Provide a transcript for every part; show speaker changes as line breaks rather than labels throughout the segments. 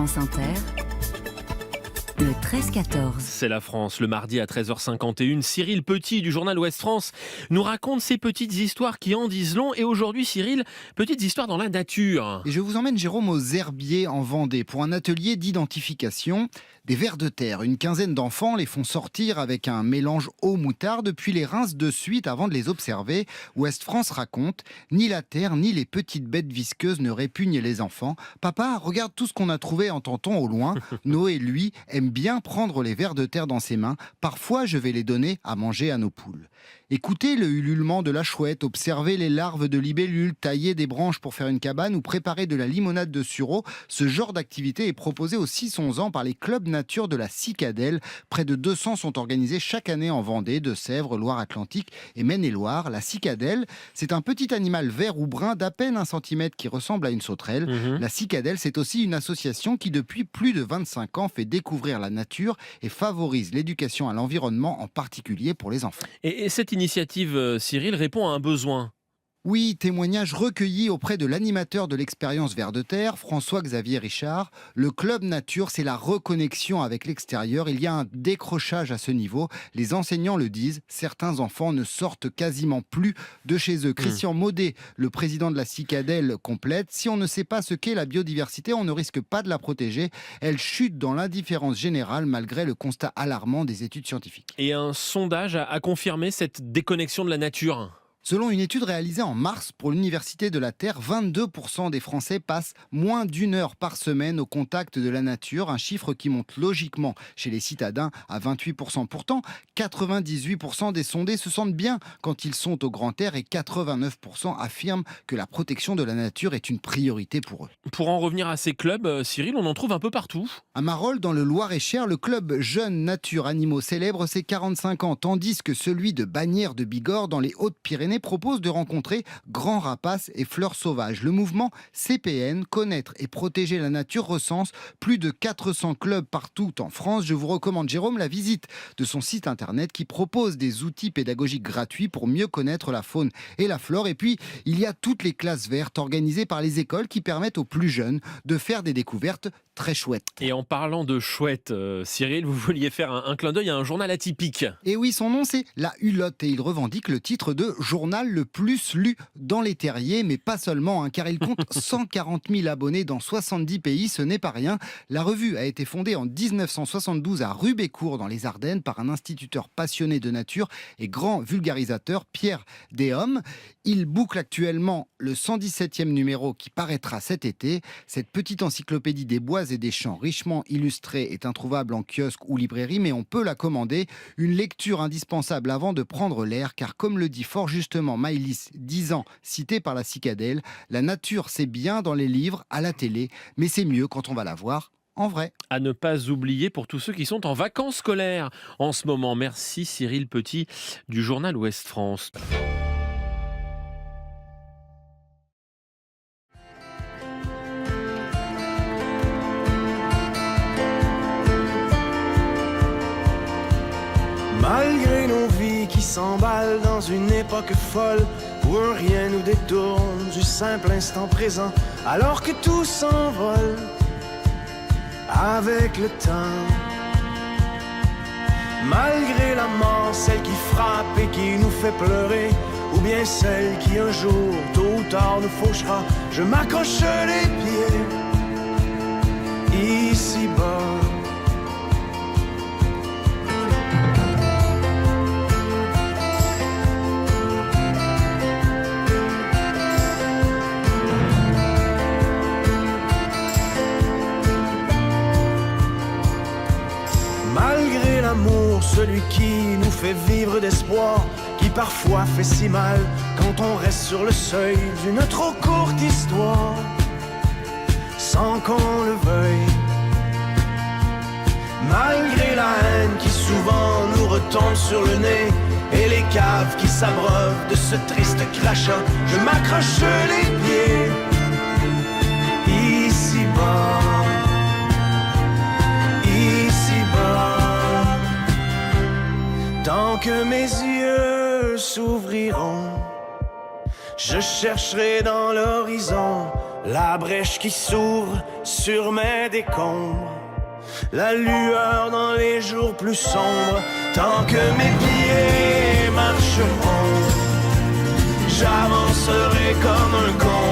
France Inter, le 13-14.
C'est la France, le mardi à 13h51. Cyril Petit du journal Ouest France nous raconte ces petites histoires qui en disent long. Et aujourd'hui, Cyril, petites histoires dans la nature.
Et je vous emmène, Jérôme, aux herbiers en Vendée pour un atelier d'identification des vers de terre. Une quinzaine d'enfants les font sortir avec un mélange eau-moutarde, puis les rincent de suite avant de les observer. Ouest France raconte, ni la terre ni les petites bêtes visqueuses ne répugnent les enfants. Papa, regarde tout ce qu'on a trouvé, entend-on au loin. Noé, lui, aime bien prendre les vers de terre dans ses mains. Parfois, je vais les donner à manger à nos poules. Écoutez le ululement de la chouette, observez les larves de libellules, tailler des branches pour faire une cabane ou préparer de la limonade de sureau. Ce genre d'activité est proposé aux 6-11 ans par les clubs nature de la Cicadelle. Près de 200 sont organisés chaque année en Vendée, Deux-Sèvres, Loire-Atlantique et Maine-et-Loire. La Cicadelle, c'est un petit animal vert ou brun d'à peine 1 centimètre qui ressemble à une sauterelle. La Cicadelle, c'est aussi une association qui depuis plus de 25 ans fait découvrir la nature et favorise l'éducation à l'environnement, en particulier pour les enfants.
Et cette initiative, Cyril, répond à un besoin.
Oui, témoignage recueilli auprès de l'animateur de l'expérience Vers de Terre, François-Xavier Richard. Le club nature, c'est la reconnexion avec l'extérieur. Il y a un décrochage à ce niveau. Les enseignants le disent, certains enfants ne sortent quasiment plus de chez eux. Christian Maudet, le président de la Cicadelle, complète. Si on ne sait pas ce qu'est la biodiversité, on ne risque pas de la protéger. Elle chute dans l'indifférence générale malgré le constat alarmant des études scientifiques.
Et un sondage a confirmé cette déconnexion de la nature.
Selon une étude réalisée en mars pour l'Université de la Terre, 22% des Français passent moins d'1 heure par semaine au contact de la nature, un chiffre qui monte logiquement chez les citadins à 28%. Pourtant, 98% des sondés se sentent bien quand ils sont au grand air et 89% affirment que la protection de la nature est une priorité pour eux.
Pour en revenir à ces clubs, Cyril, on en trouve un peu partout.
À Marolles, dans le Loir-et-Cher, le club Jeunes Nature Animaux célèbre ses 45 ans, tandis que celui de Bagnères de Bigorre, dans les Hautes-Pyrénées, propose de rencontrer grands rapaces et fleurs sauvages. Le mouvement CPN, Connaître et protéger la nature, recense plus de 400 clubs partout en France. Je vous recommande, Jérôme, la visite de son site internet qui propose des outils pédagogiques gratuits pour mieux connaître la faune et la flore. Et puis, il y a toutes les classes vertes organisées par les écoles qui permettent aux plus jeunes de faire des découvertes très chouettes.
Et en parlant de chouette, Cyril, vous vouliez faire un clin d'œil à un journal atypique.
Et oui, son nom c'est La Hulotte et il revendique le titre de journal le plus lu dans les terriers, mais pas seulement, car il compte 140 000 abonnés dans 70 pays, ce n'est pas rien. La revue a été fondée en 1972 à Rubécourt dans les Ardennes par un instituteur passionné de nature et grand vulgarisateur, Pierre Déhomme. Il boucle actuellement le 117e numéro qui paraîtra cet été. Cette petite encyclopédie des bois et des champs richement illustrée est introuvable en kiosque ou librairie, mais on peut la commander. Une lecture indispensable avant de prendre l'air, car comme le dit fort justement Maëlys, 10 ans, citée par la Cicadelle, la nature c'est bien dans les livres, à la télé, mais c'est mieux quand on va la voir en vrai.
À ne pas oublier pour tous ceux qui sont en vacances scolaires en ce moment. Merci Cyril Petit du journal Ouest France.
Malgré nos vies qui s'emballent dans une époque folle où un rien nous détourne du simple instant présent, alors que tout s'envole avec le temps. Malgré la mort, celle qui frappe et qui nous fait pleurer, ou bien celle qui un jour, tôt ou tard, nous fauchera, je m'accroche les pieds ici-bas. Malgré l'amour, celui qui nous fait vivre d'espoir, qui parfois fait si mal quand on reste sur le seuil d'une trop courte histoire, sans qu'on le veuille. Malgré la haine qui souvent nous retombe sur le nez et les caves qui s'abreuvent de ce triste crachat, je m'accroche les pieds ici-bas. Tant que mes yeux s'ouvriront, Je chercherai dans l'horizon la brèche qui s'ouvre sur mes décombres, la lueur dans les jours plus sombres. Tant que mes pieds marcheront, j'avancerai comme un con,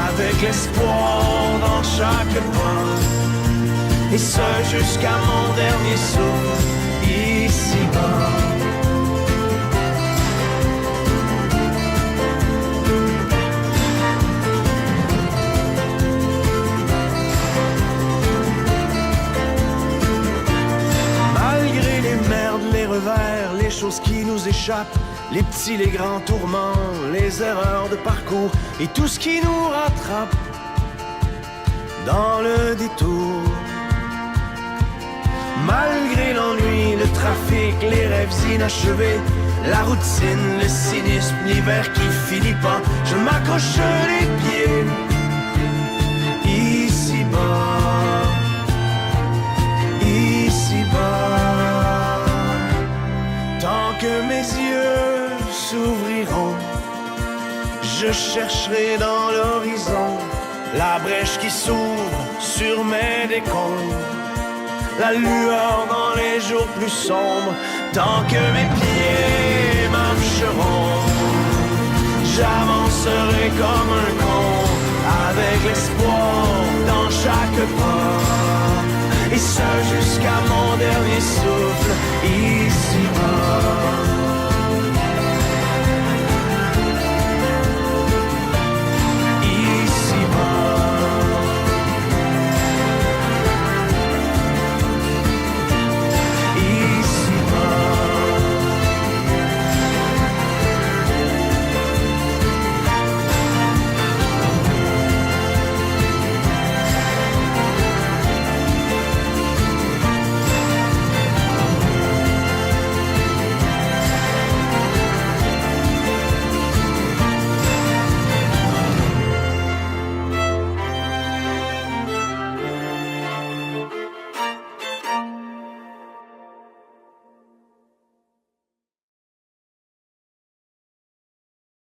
avec l'espoir dans chaque pas, et ce jusqu'à mon dernier souffle ici-bas. Malgré les merdes, les revers, les choses qui nous échappent, les petits, les grands tourments, les erreurs de parcours et tout ce qui nous rattrape dans le détour. Malgré l'ennui, le trafic, les rêves inachevés, la routine, le cynisme, l'hiver qui finit pas, je m'accroche les pieds ici-bas, ici-bas. Tant que mes yeux s'ouvriront, je chercherai dans l'horizon la brèche qui s'ouvre sur mes décombres, la lueur dans les jours plus sombres. Tant que mes pieds marcheront, j'avancerai comme un con, avec l'espoir dans chaque pas, et ce jusqu'à mon dernier souffle